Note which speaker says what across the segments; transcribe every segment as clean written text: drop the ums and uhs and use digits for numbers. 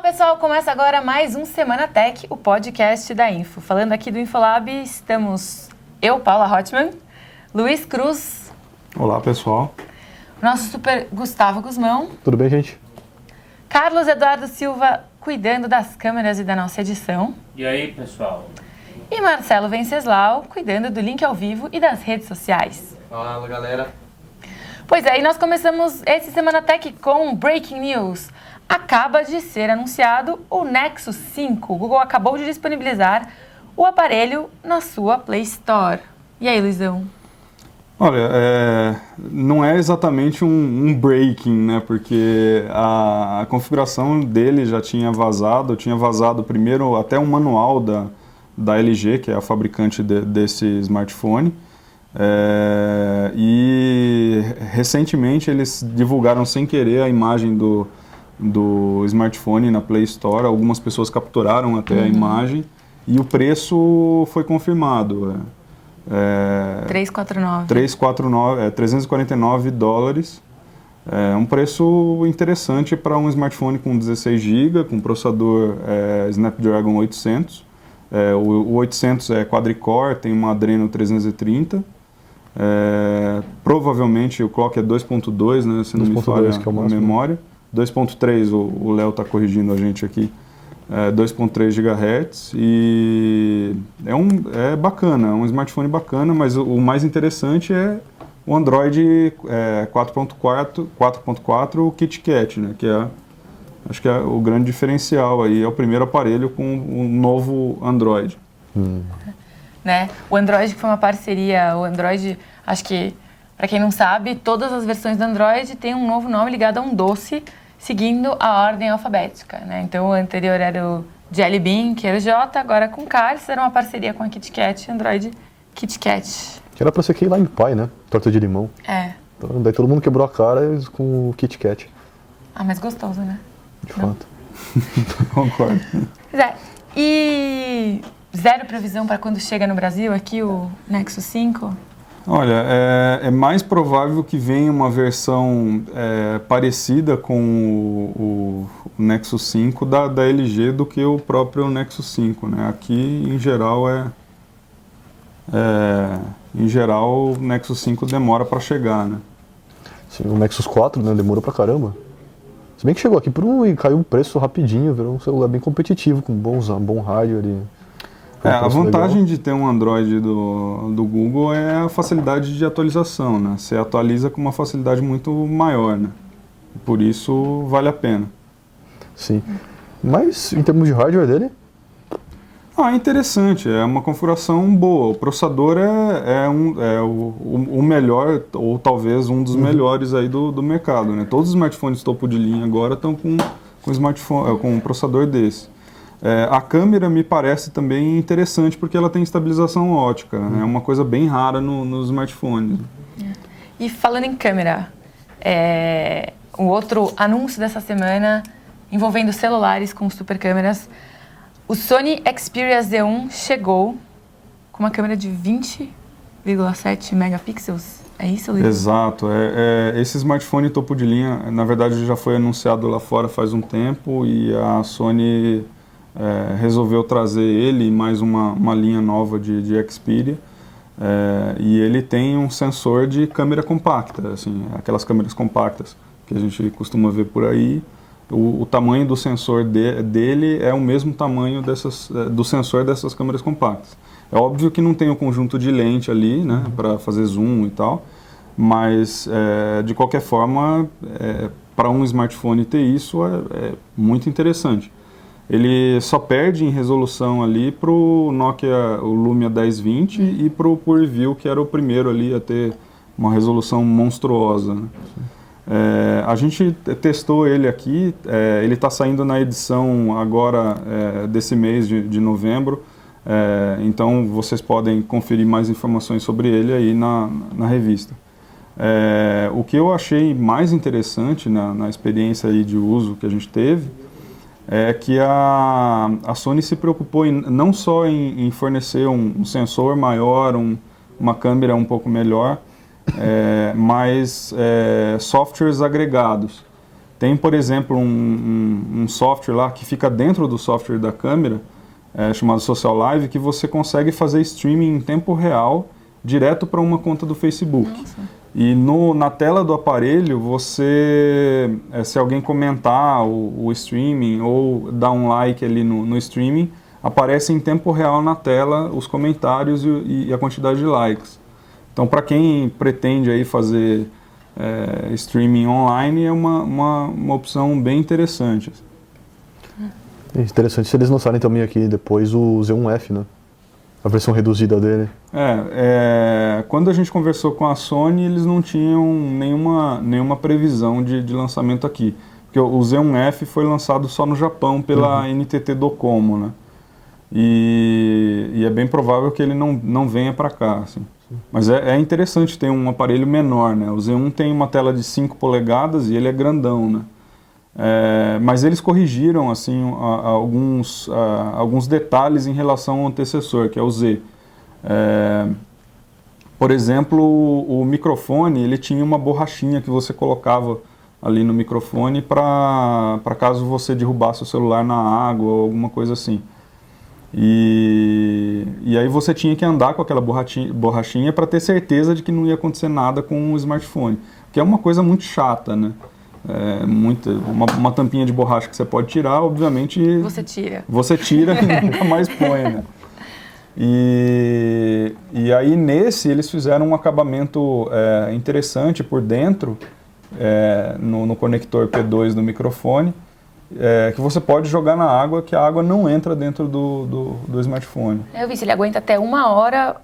Speaker 1: pessoal, começa agora mais um Semana Tech, o podcast da Info. Falando aqui do Infolab, estamos eu, Paula Hotman, Luiz Cruz.
Speaker 2: Olá, pessoal.
Speaker 1: Nosso super Gustavo Guzmão.
Speaker 3: Tudo bem, gente?
Speaker 1: Carlos Eduardo Silva, cuidando das câmeras e da nossa edição.
Speaker 4: E aí, pessoal?
Speaker 1: E Marcelo Venceslau, cuidando do link ao vivo e das redes sociais.
Speaker 5: Fala, galera.
Speaker 1: Pois é, e nós começamos esse Semana Tech com Breaking News. Acaba de ser anunciado o Nexus 5. O Google acabou de disponibilizar o aparelho na sua Play Store. E aí, Luizão?
Speaker 2: Olha, não é exatamente um breaking, né? Porque a configuração dele já tinha vazado. Tinha vazado primeiro até um manual da LG, que é a fabricante desse smartphone. E recentemente eles divulgaram sem querer a imagem do smartphone na Play Store. Algumas pessoas capturaram até a imagem e o preço foi confirmado.
Speaker 1: 349
Speaker 2: $349. É um preço interessante para um smartphone com 16 GB, com processador Snapdragon 800. O 800 é quadricore, tem uma Adreno 330. Provavelmente o clock é 2.2, né, se não me falha a memória. 2.3, o Léo está corrigindo a gente aqui, 2.3 GHz e é bacana, é um smartphone bacana, mas o mais interessante é o Android 4.4, o KitKat, né, que acho que é o grande diferencial aí, é o primeiro aparelho com um novo Android.
Speaker 1: Né? O Android que foi uma parceria, o Android, acho que, para quem não sabe, todas as versões do Android têm um novo nome ligado a um doce, seguindo a ordem alfabética, né? Então, o anterior era o Jelly Bean, que era o J, agora com K, era uma parceria com a KitKat, Android KitKat.
Speaker 3: Que era pra ser Key Lime Pie, né? Torta de limão. Então, daí todo mundo quebrou a cara com o KitKat.
Speaker 1: Ah, mas gostoso, né?
Speaker 3: De fato.
Speaker 2: Concordo.
Speaker 1: Pois é. E zero previsão para quando chega no Brasil aqui o Nexus 5?
Speaker 2: Olha, é mais provável que venha uma versão parecida com o Nexus 5 da LG do que o próprio Nexus 5, né? Aqui, em geral, o Nexus 5 demora para chegar, né?
Speaker 3: Sim, o Nexus 4, né, demorou pra caramba. Se bem que chegou aqui e caiu o preço rapidinho, virou um celular bem competitivo, com bom hardware e...
Speaker 2: A vantagem de ter um Android do Google é a facilidade de atualização, né? Você atualiza com uma facilidade muito maior, né? Por isso vale a pena.
Speaker 3: Sim. Mas em termos de hardware dele?
Speaker 2: Interessante, é uma configuração boa. O processador é o melhor, ou talvez um dos melhores aí do mercado, né? Todos os smartphones topo de linha agora estão com um processador desse. A câmera me parece também interessante porque ela tem estabilização ótica, né? É uma coisa bem rara nos smartphones.
Speaker 1: E falando em câmera, o outro anúncio dessa semana envolvendo celulares com super câmeras, o Sony Xperia Z1 chegou com uma câmera de 20,7 megapixels. É isso, Luiz?
Speaker 2: Exato. Esse smartphone topo de linha, na verdade, já foi anunciado lá fora faz um tempo e a Sony resolveu trazer ele e mais uma linha nova de Xperia. E ele tem um sensor de câmera compacta, assim, aquelas câmeras compactas que a gente costuma ver por aí. O tamanho do sensor dele é o mesmo tamanho do sensor dessas câmeras compactas. É óbvio que não tem o conjunto de lente ali, né, para fazer zoom e tal, mas de qualquer forma, para um smartphone ter isso é muito interessante. Ele só perde em resolução ali para o Nokia, o Lumia 1020 e para o PureView, que era o primeiro ali a ter uma resolução monstruosa, né? A gente testou ele aqui, ele está saindo na edição agora desse mês de novembro, então vocês podem conferir mais informações sobre ele aí na revista. O que eu achei mais interessante na experiência aí de uso que a gente teve é que a Sony se preocupou não só em fornecer um sensor maior, uma câmera um pouco melhor, mas softwares agregados. Tem, por exemplo, um software lá que fica dentro do software da câmera, chamado Social Live, que você consegue fazer streaming em tempo real, direto para uma conta do Facebook.
Speaker 1: Nossa.
Speaker 2: E na tela do aparelho, você, se alguém comentar o streaming ou dar um like ali no streaming, aparece em tempo real na tela os comentários e a quantidade de likes. Então, para quem pretende aí fazer streaming online, é uma opção bem interessante.
Speaker 3: É interessante se eles lançarem também aqui depois o Z1F, né? A versão reduzida dele.
Speaker 2: Quando a gente conversou com a Sony, eles não tinham nenhuma previsão de lançamento aqui. Porque o Z1F foi lançado só no Japão pela NTT Docomo, né? E é bem provável que ele não venha para cá, assim. Mas é interessante ter um aparelho menor, né? O Z1 tem uma tela de 5 polegadas e ele é grandão, né? Mas eles corrigiram assim, alguns detalhes em relação ao antecessor, que é o Z. Por exemplo, o microfone, ele tinha uma borrachinha que você colocava ali no microfone para caso você derrubasse o celular na água ou alguma coisa assim. E aí você tinha que andar com aquela borrachinha para ter certeza de que não ia acontecer nada com o smartphone, que é uma coisa muito chata, né? Uma tampinha de borracha que você pode tirar, obviamente... Você tira e nunca mais põe, né? E aí nesse eles fizeram um acabamento interessante por dentro, no conector P2 do microfone, que você pode jogar na água, que a água não entra dentro do smartphone.
Speaker 1: Eu vi, se ele aguenta até 1 hora...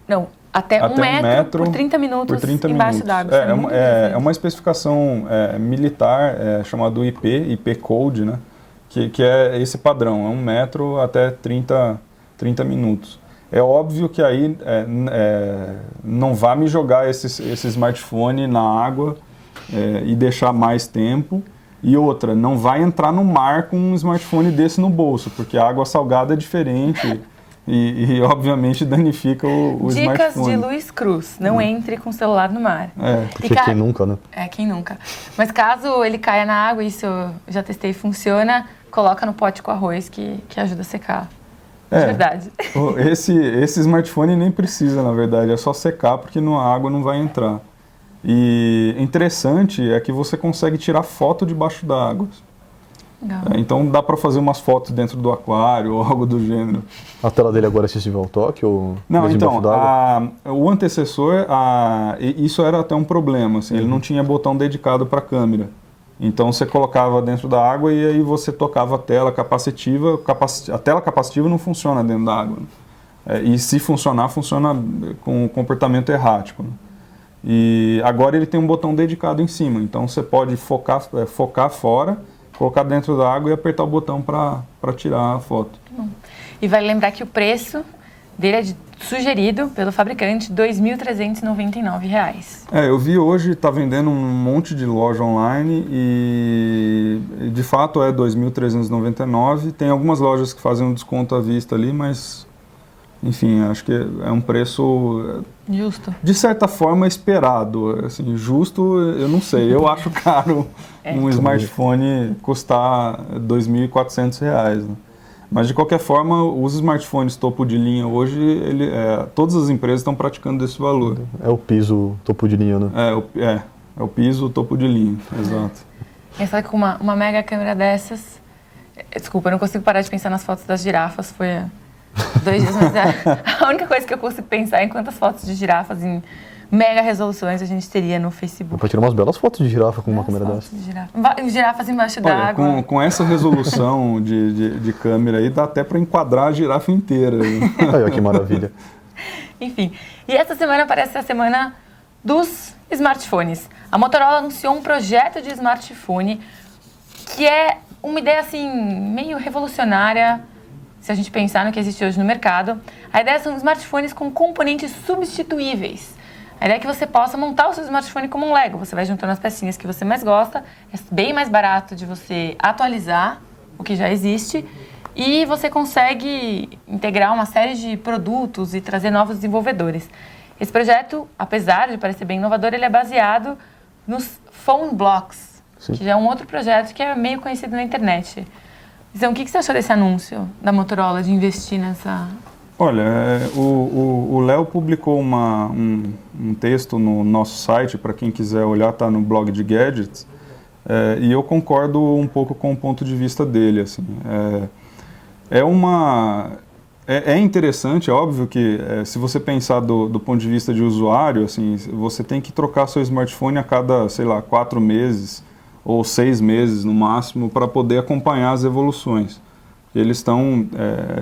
Speaker 1: Não, até 1 metro por 30 minutos embaixo d'água.
Speaker 2: É uma especificação militar chamada IP Code, né? Que é esse padrão, 1 metro até 30 minutos. É óbvio que aí não vá me jogar esse smartphone na água e deixar mais tempo. E outra, não vai entrar no mar com um smartphone desse no bolso, porque a água salgada é diferente e obviamente danifica o smartphone.
Speaker 1: Dicas de Luiz Cruz, não entre com o celular no mar.
Speaker 3: Porque quem nunca, né?
Speaker 1: Quem nunca. Mas caso ele caia na água, isso eu já testei, funciona, coloca no pote com arroz que ajuda a secar. De verdade.
Speaker 2: Esse smartphone nem precisa, na verdade, é só secar porque a água não vai entrar. E interessante é que você consegue tirar foto debaixo d'água. Então dá para fazer umas fotos dentro do aquário ou algo do gênero.
Speaker 3: A tela dele agora é acessível ao toque?
Speaker 2: Não, então, o antecessor, isso era até um problema. Assim, ele não tinha botão dedicado para a câmera. Então você colocava dentro da água e aí você tocava a tela capacitiva. A tela capacitiva não funciona dentro da água. Né? E se funcionar, funciona com comportamento errático. Né? E agora ele tem um botão dedicado em cima. Então você pode focar fora, colocar dentro da água e apertar o botão para tirar a foto.
Speaker 1: E vale lembrar que o preço dele é sugerido pelo fabricante, R$ 2.399.
Speaker 2: Eu vi hoje, está vendendo um monte de loja online e de fato é R$ 2.399. Tem algumas lojas que fazem um desconto à vista ali, mas enfim, acho que é um preço
Speaker 1: justo. De
Speaker 2: certa forma esperado. Assim, justo, eu não sei. Eu acho caro um smartphone custar R$ 2.400. Né? Mas de qualquer forma, os smartphones topo de linha hoje, todas as empresas estão praticando desse valor.
Speaker 3: É o piso topo de linha, né?
Speaker 2: É o piso topo de linha, exato.
Speaker 1: Só que com uma mega câmera dessas... Desculpa, eu não consigo parar de pensar nas fotos das girafas, foi 2 dias, mas a única coisa que eu consigo pensar é em quantas fotos de girafas em mega resoluções a gente teria no Facebook.
Speaker 3: Pode tirar umas belas fotos de girafa com uma câmera dessa.
Speaker 1: Girafas embaixo d'água.
Speaker 2: Com essa resolução de câmera aí, dá até para enquadrar a girafa inteira.
Speaker 3: Olha que maravilha.
Speaker 1: Enfim, e essa semana parece a semana dos smartphones. A Motorola anunciou um projeto de smartphone que é uma ideia assim meio revolucionária, se a gente pensar no que existe hoje no mercado. A ideia são smartphones com componentes substituíveis. A ideia é que você possa montar o seu smartphone como um Lego. Você vai juntando as pecinhas que você mais gosta, é bem mais barato de você atualizar o que já existe e você consegue integrar uma série de produtos e trazer novos desenvolvedores. Esse projeto, apesar de parecer bem inovador, ele é baseado nos phone blocks,
Speaker 3: Sim.
Speaker 1: que já é um outro projeto que é meio conhecido na internet. Então, o que você achou desse anúncio da Motorola de investir nessa...
Speaker 2: Olha, o Léo publicou um texto no nosso site, para quem quiser olhar, está no blog de Gadgets, e eu concordo um pouco com o ponto de vista dele. Assim, é interessante, é óbvio que se você pensar do ponto de vista de usuário, assim, você tem que trocar seu smartphone a cada, sei lá, 4 meses ou 6 meses no máximo para poder acompanhar as evoluções. Eles estão,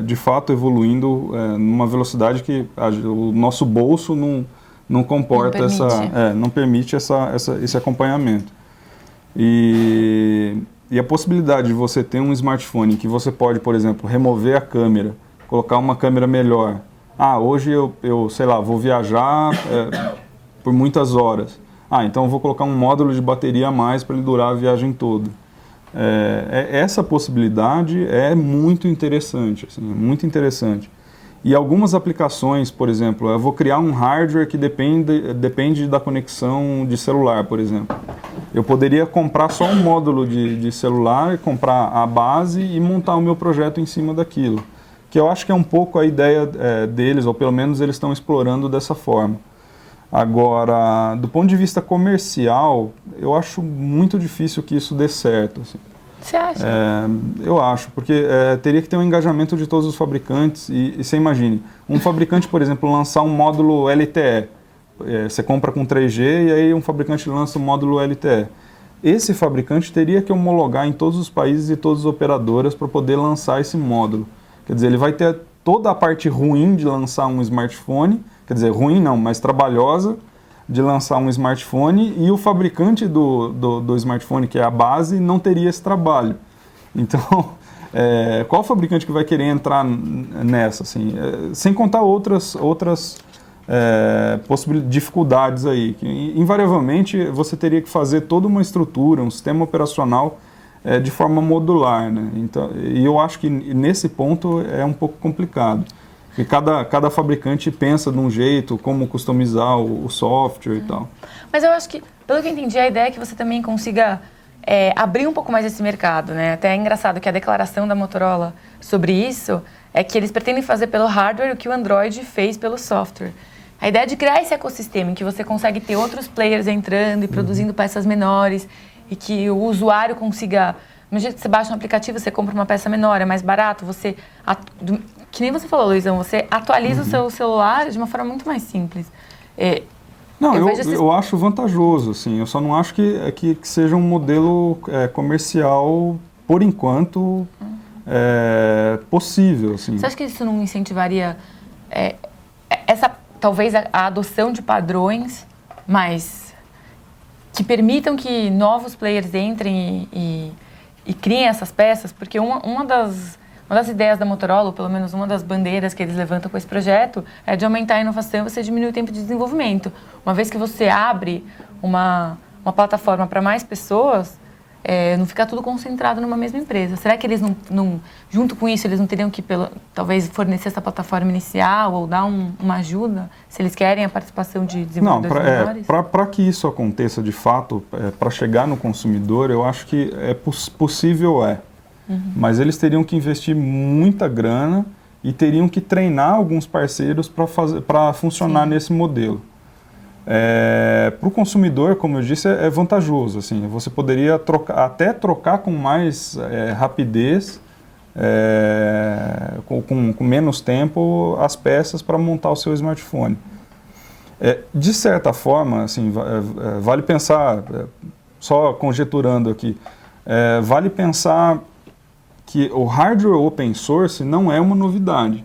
Speaker 2: de fato, evoluindo numa velocidade que o nosso bolso não comporta, não permite esse acompanhamento. E a possibilidade de você ter um smartphone que você pode, por exemplo, remover a câmera, colocar uma câmera melhor. Hoje eu sei lá, vou viajar por muitas horas. Então eu vou colocar um módulo de bateria a mais para ele durar a viagem toda. Essa possibilidade é muito interessante, assim, muito interessante. E algumas aplicações, por exemplo, eu vou criar um hardware que depende da conexão de celular, por exemplo. Eu poderia comprar só um módulo de celular, comprar a base e montar o meu projeto em cima daquilo. Que eu acho que é um pouco a ideia deles, ou pelo menos eles estão explorando dessa forma. Agora, do ponto de vista comercial, eu acho muito difícil que isso dê certo. Assim.
Speaker 1: Você acha?
Speaker 2: Eu acho, porque teria que ter um engajamento de todos os fabricantes. E você imagine, um fabricante, por exemplo, lançar um módulo LTE. Você compra com 3G e aí um fabricante lança um módulo LTE. Esse fabricante teria que homologar em todos os países e todas as operadoras para poder lançar esse módulo. Quer dizer, ele vai ter toda a parte ruim de lançar um smartphone, quer dizer, ruim não, mas trabalhosa, de lançar um smartphone, e o fabricante do smartphone, que é a base, não teria esse trabalho. Então, qual fabricante que vai querer entrar nessa? Assim? Sem contar outras dificuldades aí, que invariavelmente você teria que fazer toda uma estrutura, um sistema operacional de forma modular, né? Então, e eu acho que nesse ponto é um pouco complicado. Porque cada fabricante pensa de um jeito, como customizar o software e tal.
Speaker 1: Mas eu acho que, pelo que eu entendi, a ideia é que você também consiga abrir um pouco mais esse mercado, né? Até é engraçado que a declaração da Motorola sobre isso é que eles pretendem fazer pelo hardware o que o Android fez pelo software. A ideia é de criar esse ecossistema em que você consegue ter outros players entrando e produzindo peças menores e que o usuário consiga... Imagina que você baixa um aplicativo, você compra uma peça menor, é mais barato, você... Que nem você falou, Luizão, você atualiza o seu celular de uma forma muito mais simples.
Speaker 2: Eu acho vantajoso, assim, eu só não acho que seja um modelo comercial, por enquanto, possível. Assim.
Speaker 1: Você acha que isso não incentivaria talvez a adoção de padrões, mas que permitam que novos players entrem e criem essas peças? Porque uma das ideias da Motorola, ou pelo menos uma das bandeiras que eles levantam com esse projeto, é de aumentar a inovação e você diminuir o tempo de desenvolvimento. Uma vez que você abre uma plataforma para mais pessoas, não ficar tudo concentrado numa mesma empresa. Será que eles não junto com isso, eles não teriam que talvez fornecer essa plataforma inicial ou dar uma ajuda, se eles querem a participação de desenvolvedores menores?
Speaker 2: Para que isso aconteça de fato, para chegar no consumidor, eu acho que possível. Mas eles teriam que investir muita grana e teriam que treinar alguns parceiros para funcionar nesse modelo. Para o consumidor, como eu disse, é vantajoso. Assim, você poderia trocar com mais rapidez, com menos tempo, as peças para montar o seu smartphone. De certa forma, assim, vale pensar, só conjeturando aqui, vale pensar que o hardware open source não é uma novidade.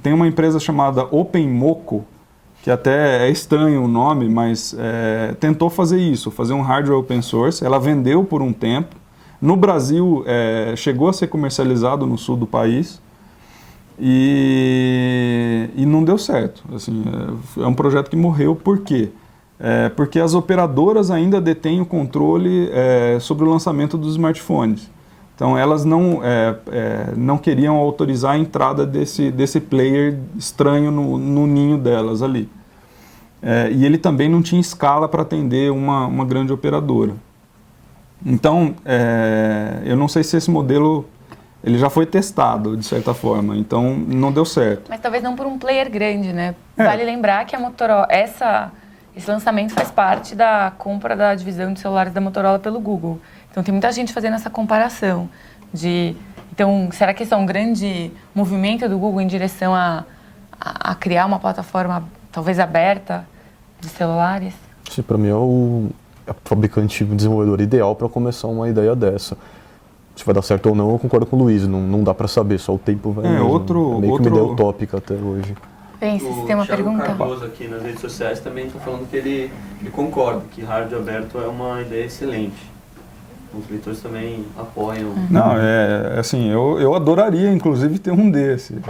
Speaker 2: Tem uma empresa chamada OpenMoko, que até é estranho o nome, mas tentou fazer isso, fazer um hardware open source. Ela vendeu por um tempo. No Brasil, chegou a ser comercializado no sul do país e não deu certo. Assim, é um projeto que morreu. Por quê? Porque as operadoras ainda detêm o controle sobre o lançamento dos smartphones. Então, elas não queriam autorizar a entrada desse player estranho no ninho delas ali. E ele também não tinha escala para atender uma grande operadora. Então, eu não sei se esse modelo ele já foi testado, de certa forma, então não deu certo.
Speaker 1: Mas talvez não por um player grande, né? Vale lembrar que a Motorola, esse lançamento faz parte da compra da divisão de celulares da Motorola pelo Google. Então tem muita gente fazendo essa comparação então, será que esse é um grande movimento do Google em direção a criar uma plataforma talvez aberta de celulares?
Speaker 3: Sim, para mim é o fabricante, o desenvolvedor ideal para começar uma ideia dessa. Se vai dar certo ou não, eu concordo com o Luiz, não dá para saber, só o tempo vai mesmo. É meio que uma ideia utópica até hoje.
Speaker 1: Bem, se você tem uma pergunta?
Speaker 4: O Cardoso aqui nas redes sociais também está falando que ele concorda, que hardware aberto é uma ideia excelente. Os leitores também apoiam.
Speaker 2: Não, assim, eu adoraria, inclusive, ter um desse.
Speaker 1: O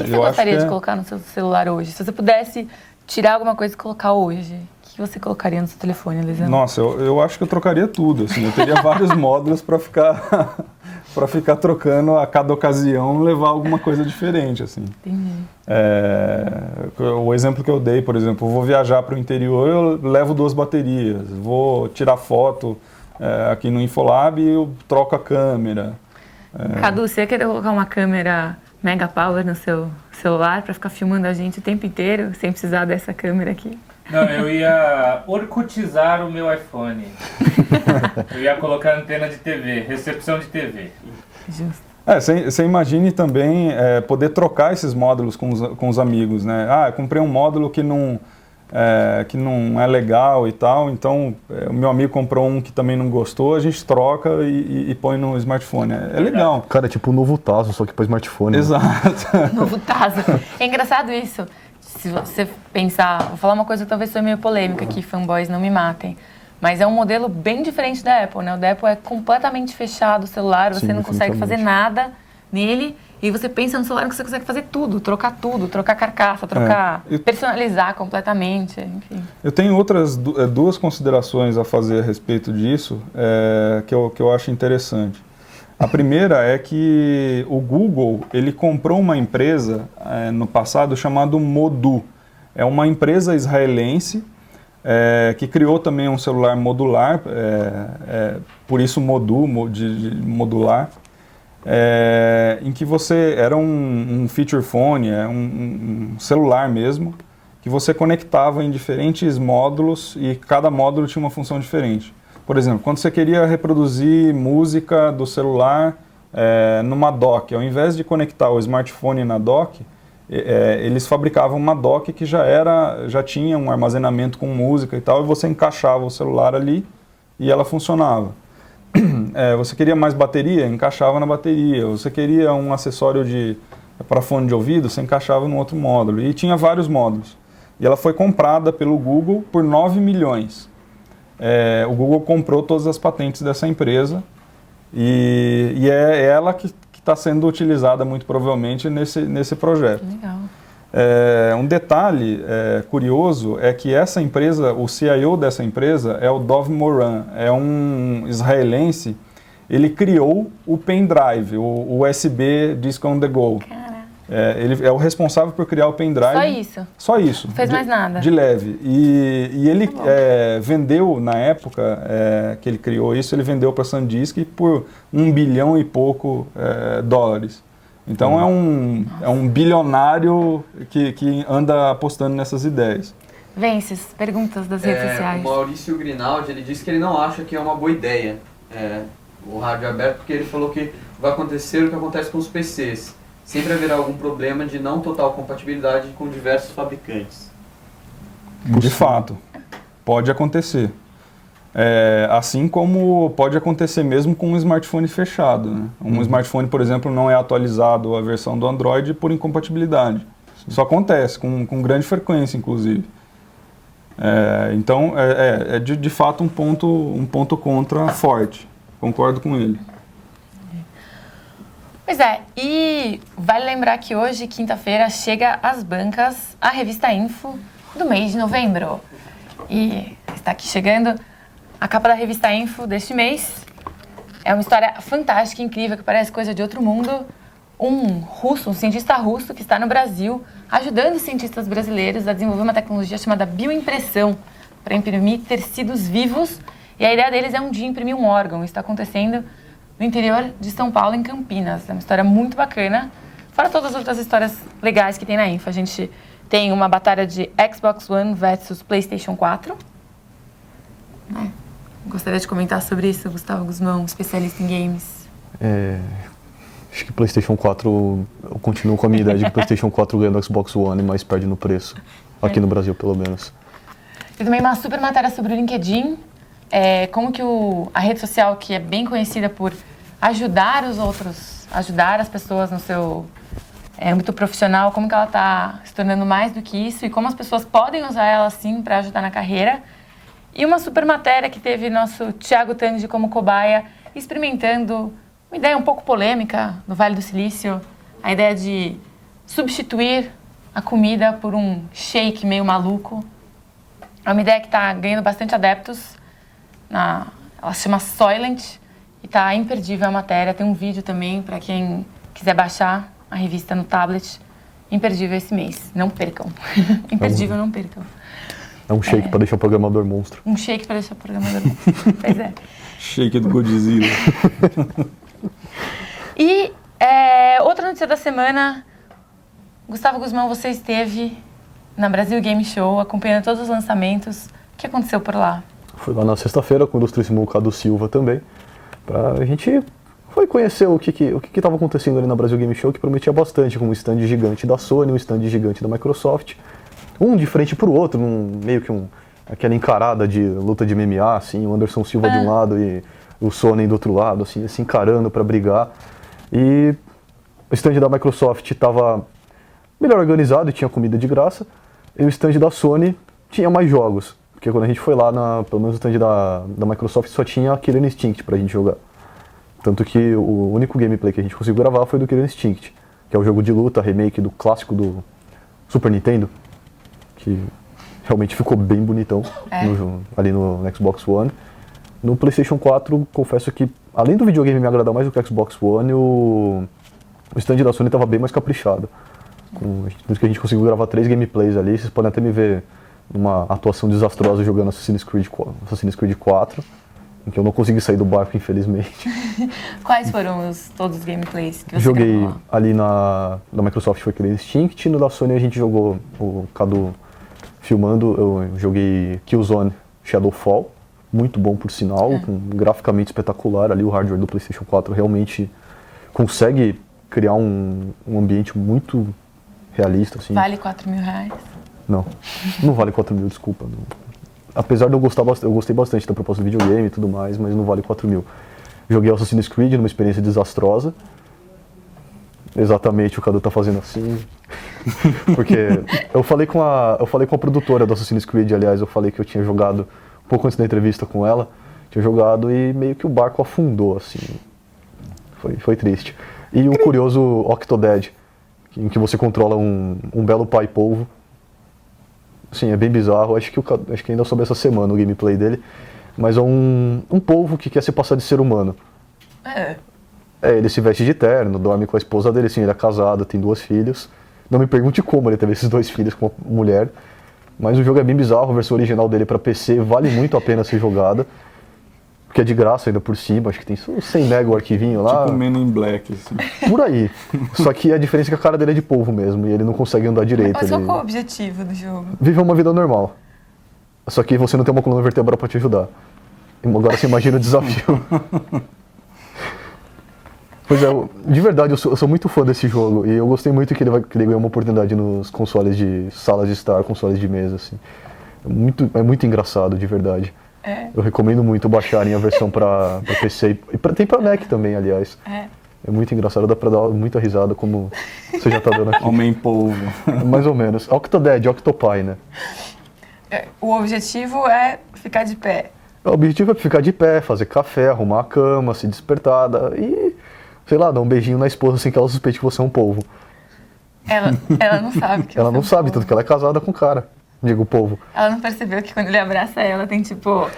Speaker 1: que você gostaria de colocar no seu celular hoje? Se você pudesse tirar alguma coisa e colocar hoje, o que você colocaria no seu telefone, Elisandro?
Speaker 2: Nossa, eu acho que eu trocaria tudo, assim, eu teria vários módulos para ficar trocando a cada ocasião, levar alguma coisa diferente, assim.
Speaker 1: Entendi.
Speaker 2: O exemplo que eu dei, por exemplo, eu vou viajar para o interior, eu levo 2 baterias, vou tirar foto aqui no Infolab e eu troco a câmera.
Speaker 1: Cadu, você quer colocar uma câmera Mega Power no seu celular para ficar filmando a gente o tempo inteiro, sem precisar dessa câmera aqui?
Speaker 5: Não, eu ia orkutizar o meu iPhone. Eu ia colocar antena de TV, recepção de TV.
Speaker 1: Justo.
Speaker 2: Você imagine também poder trocar esses módulos com os amigos, né? Eu comprei um módulo que não é legal e tal, então o meu amigo comprou um que também não gostou, a gente troca e põe no smartphone. É legal.
Speaker 3: Cara, é tipo o novo Tazo, só que para smartphone.
Speaker 2: Exato.
Speaker 1: Novo Tazo. É engraçado isso. Se você pensar, vou falar uma coisa que talvez seja meio polêmica aqui, fanboys não me matem, mas é um modelo bem diferente da Apple, né? O da Apple é completamente fechado o celular, você não consegue fazer nada nele, e você pensa no celular que você consegue fazer tudo, trocar carcaça, personalizar completamente, enfim.
Speaker 2: Eu tenho outras 2 considerações a fazer a respeito disso, que eu acho interessante. A primeira é que o Google, ele comprou uma empresa no passado chamada Modu. É uma empresa israelense que criou também um celular modular, por isso Modu, de modular, em que você era um feature phone, um celular mesmo, que você conectava em diferentes módulos e cada módulo tinha uma função diferente. Por exemplo, quando você queria reproduzir música do celular numa dock, ao invés de conectar o smartphone na dock, eles fabricavam uma dock que já tinha um armazenamento com música e tal, e você encaixava o celular ali e ela funcionava. Você queria mais bateria? Encaixava na bateria. Você queria um acessório para fone de ouvido? Você encaixava no outro módulo. E tinha vários módulos. E ela foi comprada pelo Google por 9 milhões. O Google comprou todas as patentes dessa empresa e é ela que está sendo utilizada muito provavelmente nesse projeto.
Speaker 1: Legal.
Speaker 2: Um detalhe curioso é que essa empresa, o CIO dessa empresa é o Dov Moran, é um israelense. Ele criou o pendrive, o USB Disk on the Go. Ele é o responsável por criar o pendrive.
Speaker 1: Só isso?
Speaker 2: Só isso.
Speaker 1: Não fez mais nada?
Speaker 2: De leve. E ele vendeu, na época que ele criou isso, ele vendeu para a SanDisk por $1 bilhão e pouco dólares. Então é um bilionário que anda apostando nessas ideias.
Speaker 1: Vences, perguntas das redes sociais.
Speaker 4: O Maurício Grinaldi, ele disse que ele não acha que é uma boa ideia o hardware aberto, porque ele falou que vai acontecer o que acontece com os PCs. Sempre haverá algum problema de não total compatibilidade com diversos fabricantes.
Speaker 2: De fato, pode acontecer. Assim como pode acontecer mesmo com um smartphone fechado, né? Um smartphone, por exemplo, não é atualizado a versão do Android por incompatibilidade. Isso acontece com grande frequência, inclusive. Então, de fato um ponto contra forte. Concordo com ele.
Speaker 1: Pois e vale lembrar que hoje, quinta-feira, chega às bancas a revista Info do mês de novembro. E está aqui chegando a capa da revista Info deste mês. É uma história fantástica, incrível, que parece coisa de outro mundo. Um cientista russo que está no Brasil ajudando os cientistas brasileiros a desenvolver uma tecnologia chamada bioimpressão para imprimir tecidos vivos. E a ideia deles é um dia imprimir um órgão. Isso está acontecendo no interior de São Paulo, em Campinas. É uma história muito bacana. Fora todas as outras histórias legais que tem na Info. A gente tem uma batalha de Xbox One versus PlayStation 4. Gostaria de comentar sobre isso, Gustavo Guzmão, especialista em games.
Speaker 3: Acho que PlayStation 4, eu continuo com a minha ideia de que PlayStation 4 ganha do Xbox One, mas perde no preço. Aqui no Brasil, pelo menos.
Speaker 1: Tem também uma super matéria sobre o LinkedIn. Como que a rede social, que é bem conhecida por ajudar os outros, ajudar as pessoas no seu âmbito profissional, como que ela está se tornando mais do que isso e como as pessoas podem usar ela, sim, para ajudar na carreira. E uma super matéria que teve nosso Thiago Tange como cobaia, experimentando uma ideia um pouco polêmica no Vale do Silício, a ideia de substituir a comida por um shake meio maluco. É uma ideia que está ganhando bastante adeptos. Ela se chama Soylent e está imperdível a matéria. Tem um vídeo também para quem quiser baixar a revista no tablet. Imperdível esse mês. Não percam. Imperdível, não percam.
Speaker 3: É um shake para deixar o programador monstro.
Speaker 1: Um shake para deixar o programador monstro. Pois é.
Speaker 2: Shake do Godzilla.
Speaker 1: E outra notícia da semana. Gustavo Guzmão, você esteve na Brasil Game Show, acompanhando todos os lançamentos. O que aconteceu por lá?
Speaker 3: Fui lá na sexta-feira com o ilustríssimo Cadu Silva também. A gente foi conhecer o que estava acontecendo ali na Brasil Game Show, que prometia bastante, com um stand gigante da Sony, um stand gigante da Microsoft. Um de frente pro outro, meio que aquela encarada de luta de MMA, assim, o Anderson Silva de um lado e o Sony do outro lado, assim encarando para brigar. E o stand da Microsoft estava melhor organizado e tinha comida de graça, e o stand da Sony tinha mais jogos, porque quando a gente foi lá, pelo menos o stand da Microsoft só tinha Killer Instinct pra gente jogar. Tanto que o único gameplay que a gente conseguiu gravar foi do Killer Instinct, que é o jogo de luta, remake do clássico do Super Nintendo, que realmente ficou bem bonitão ali no Xbox One. No PlayStation 4, confesso que, além do videogame me agradar mais do que o Xbox One, o stand da Sony estava bem mais caprichado. Por isso que a gente conseguiu gravar 3 gameplays ali. Vocês podem até me ver numa atuação desastrosa jogando Assassin's Creed 4, em que eu não consegui sair do barco, infelizmente.
Speaker 1: Quais foram todos os gameplays que você
Speaker 3: joguei
Speaker 1: gravou lá?
Speaker 3: Ali da Microsoft foi Killer Instinct, no da Sony a gente jogou o Cadu filmando, eu joguei Killzone Shadowfall, muito bom por sinal, graficamente espetacular. Ali o hardware do PlayStation 4 realmente consegue criar um ambiente muito realista. Assim.
Speaker 1: Vale R$4.000?
Speaker 3: Não vale 4 mil, desculpa. Não. Apesar de eu gostei bastante da proposta do videogame e tudo mais, mas não vale 4 mil. Joguei Assassin's Creed numa experiência desastrosa. Exatamente o Cadu tá fazendo assim. Porque eu falei com a produtora do Assassin's Creed, aliás, eu falei que eu tinha jogado, um pouco antes da entrevista com ela, tinha jogado e meio que o barco afundou, assim. Foi triste. E o curioso Octodad, em que você controla um belo pai polvo. Sim, é bem bizarro, acho que ainda soube essa semana o gameplay dele, mas é um polvo que quer se passar de ser humano. Ele se veste de terno, dorme com a esposa dele, sim, ele é casado, tem 2 filhos. Não me pergunte como ele teve esses 2 filhos com uma mulher, mas o jogo é bem bizarro, a versão original dele para PC vale muito a pena ser jogada, porque é de graça ainda por cima, acho que tem 100 mega o arquivinho lá.
Speaker 2: Tipo Men in Black, assim.
Speaker 3: Por aí. Só que a diferença é que a cara dele é de polvo mesmo, e ele não consegue andar direito.
Speaker 1: Mas qual é o objetivo do jogo?
Speaker 3: Viver uma vida normal. Só que você não tem uma coluna vertebral para te ajudar. Agora você imagina o desafio. Pois é, de verdade, eu sou muito fã desse jogo, e eu gostei muito que ele ganhou uma oportunidade nos consoles de salas de estar, consoles de mesa, assim. É muito engraçado, de verdade. Eu recomendo muito baixarem a versão para PC, e tem para Mac também, aliás. É muito engraçado, dá pra dar muita risada, como você já tá dando aqui.
Speaker 2: Homem polvo.
Speaker 3: Mais ou menos. Octodad, Octopi, né?
Speaker 1: O objetivo é ficar de pé.
Speaker 3: O objetivo é ficar de pé, fazer café, arrumar a cama, se despertar e, sei lá, dar um beijinho na esposa sem que ela suspeite que você é um polvo.
Speaker 1: Ela não sabe que
Speaker 3: ela não sabe,
Speaker 1: polvo.
Speaker 3: tanto que ela é casada com o cara. Digo, o polvo.
Speaker 1: Ela não percebeu que quando ele abraça ela tem tipo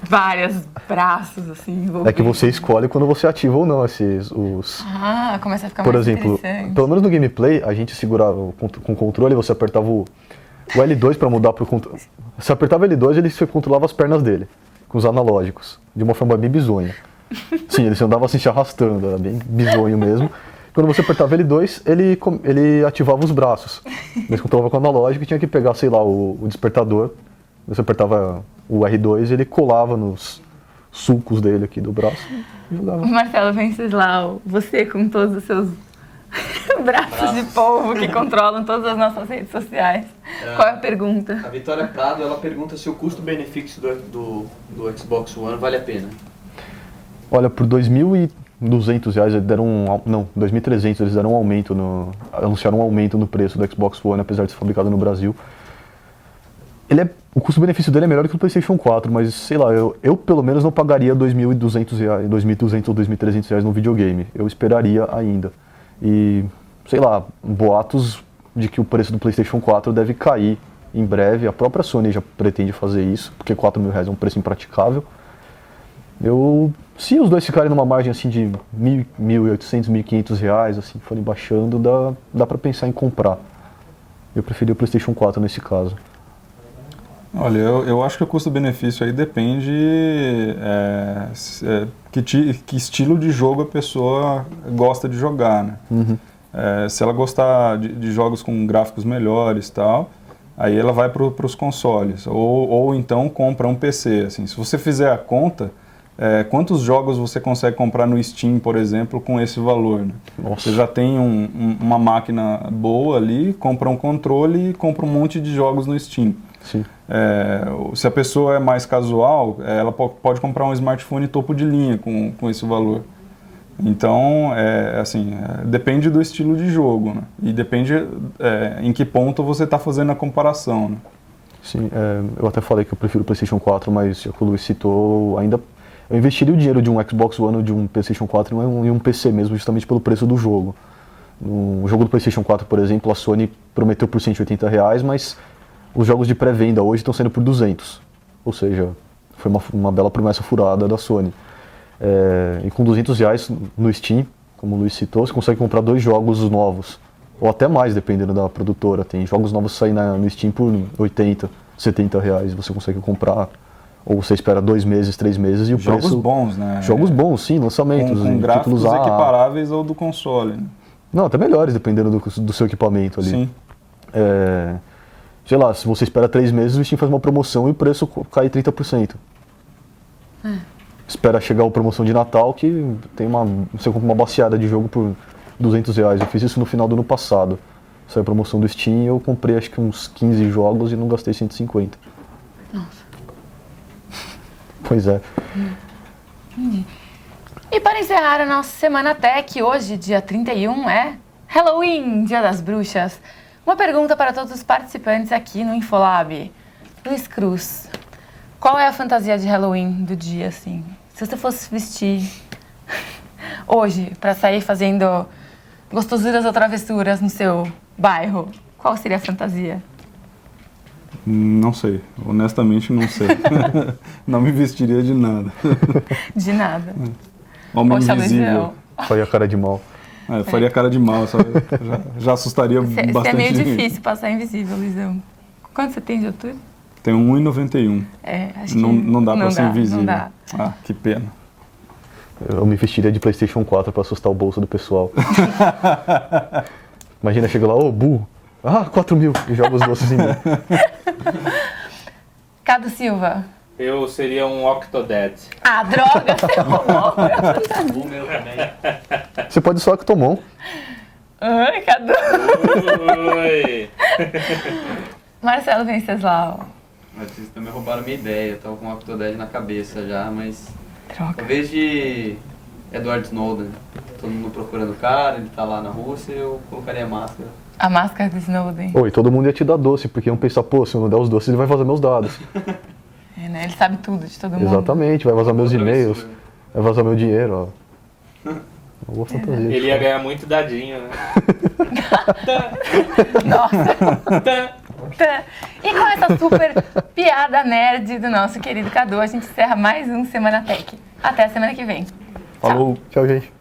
Speaker 1: vários braços, assim.
Speaker 3: É que você escolhe quando você ativa ou não os...
Speaker 1: Ah, começa a ficar
Speaker 3: Por
Speaker 1: mais
Speaker 3: exemplo,
Speaker 1: interessante.
Speaker 3: pelo menos no gameplay, a gente segurava com o controle, você apertava o L2 para mudar pro controle. Você apertava o L2, ele controlava as pernas dele, com os analógicos, de uma forma bem bizonha. Sim, ele andava assim se arrastando, era bem bizonho mesmo. Quando você apertava L2, ele ativava os braços. Mas controlava com o analógico e tinha que pegar, sei lá, o despertador. Você apertava o R2 e ele colava nos sulcos dele aqui do braço e jogava.
Speaker 1: Marcelo Venceslau, você com todos os seus braços de polvo que controlam todas as nossas redes sociais. Qual é a pergunta?
Speaker 4: A Vitória Prado, ela pergunta se o custo-benefício do Xbox One vale a pena.
Speaker 3: Olha, por R$2.200 eles deram não, R$2.300 eles deram um aumento anunciaram um aumento no preço do Xbox One, apesar de ser fabricado no Brasil. O custo-benefício dele é melhor que o PlayStation 4, mas sei lá, eu pelo menos não pagaria R$2.200, R$2.200 ou R$2.300 no videogame. Eu esperaria ainda. E, sei lá, boatos de que o preço do PlayStation 4 deve cair em breve. A própria Sony já pretende fazer isso, porque R$4.000 é um preço impraticável. Se os dois ficarem numa margem assim de R$1.800, R$1.500, assim, forem baixando, dá pra pensar em comprar. Eu preferi o PlayStation 4 nesse caso.
Speaker 2: Olha, eu acho que o custo-benefício aí depende que estilo de jogo a pessoa gosta de jogar, né?
Speaker 3: Uhum.
Speaker 2: Se ela gostar de jogos com gráficos melhores e tal, aí ela vai para os consoles, ou então compra um PC. Assim. Se você fizer a conta, quantos jogos você consegue comprar no Steam, por exemplo, com esse valor? Né? Você já tem uma máquina boa ali, compra um controle e compra um monte de jogos no Steam.
Speaker 3: Sim.
Speaker 2: Se a pessoa é mais casual, ela pode comprar um smartphone topo de linha com esse valor. Então, depende do estilo de jogo, né? E depende em que ponto você está fazendo a comparação. Né?
Speaker 3: Sim, eu até falei que eu prefiro o PlayStation 4, mas já que o Luiz citou, eu investiria o dinheiro de um Xbox One ou de um PlayStation 4 em um PC mesmo, justamente pelo preço do jogo. No jogo do PlayStation 4, por exemplo, a Sony prometeu por R$180, mas os jogos de pré-venda hoje estão saindo por 200, ou seja, foi uma bela promessa furada da Sony. E com R$200 no Steam, como o Luiz citou, você consegue comprar 2 jogos novos, ou até mais, dependendo da produtora. Tem jogos novos saindo no Steam por R$80, R$70, você consegue comprar, ou você espera 2 meses, 3 meses e o
Speaker 2: jogos
Speaker 3: preço...
Speaker 2: Jogos bons, né?
Speaker 3: Jogos bons, sim, lançamentos.
Speaker 2: Com gráficos equiparáveis ao do console. Né?
Speaker 3: Não, até melhores, dependendo do seu equipamento ali.
Speaker 2: Sim.
Speaker 3: Sei lá, se você espera 3 meses, o Steam faz uma promoção e o preço cai 30%. Espera chegar a promoção de Natal, que você compra uma baciada de jogo por R$200. Eu fiz isso no final do ano passado. Saiu a promoção do Steam e eu comprei acho que uns 15 jogos e não gastei 150.
Speaker 1: Nossa.
Speaker 3: Pois é.
Speaker 1: E para encerrar a nossa Semana Tech, hoje, dia 31, é Halloween, Dia das Bruxas. Uma pergunta para todos os participantes aqui no Infolab. Luiz Cruz, qual é a fantasia de Halloween do dia, assim? Se você fosse vestir hoje para sair fazendo gostosuras ou travessuras no seu bairro, qual seria a fantasia?
Speaker 2: Não sei, honestamente não sei. Não me vestiria de nada.
Speaker 1: De nada.
Speaker 2: Homem
Speaker 1: Poxa,
Speaker 2: invisível.
Speaker 3: Faria cara de mal.
Speaker 2: Faria cara de mal, já assustaria bastante.
Speaker 1: É meio
Speaker 2: gente.
Speaker 1: difícil passar invisível, Luizão. Quanto você tem de altura?
Speaker 2: Tenho 1,91.
Speaker 1: Acho que
Speaker 2: não dá pra ser invisível.
Speaker 1: Não dá.
Speaker 2: Ah, que pena.
Speaker 3: Eu me vestiria de PlayStation 4 pra assustar o bolso do pessoal. Imagina, chega lá, burro. 4.000 e joga os doces em mim.
Speaker 1: Cado Silva.
Speaker 5: Eu seria um Octodad.
Speaker 1: Droga, você roubou.
Speaker 4: O meu também.
Speaker 3: Você pode só Octomon.
Speaker 1: Ai, Cadu.
Speaker 5: Oi!
Speaker 1: Marcelo Venceslau.
Speaker 4: Vocês também roubaram minha ideia. Eu tava com o Octodad na cabeça já, mas...
Speaker 1: Droga.
Speaker 4: Em vez de Edward Snowden, todo mundo procurando o cara, ele tá lá na Rússia, eu colocaria a máscara.
Speaker 1: A máscara do Snowden.
Speaker 3: E todo mundo ia te dar doce, porque iam pensar, se eu não der os doces, ele vai vazar meus dados.
Speaker 1: Né? Ele sabe tudo de todo mundo.
Speaker 3: Exatamente, vai vazar meus e-mails, vai vazar meu dinheiro, Uma boa fantasia.
Speaker 5: Ele ia ganhar muito dadinho, né?
Speaker 1: Nossa. E com essa super piada nerd do nosso querido Cadu, a gente encerra mais um Semana Tech. Até a semana que vem.
Speaker 3: Falou. Tchau, gente.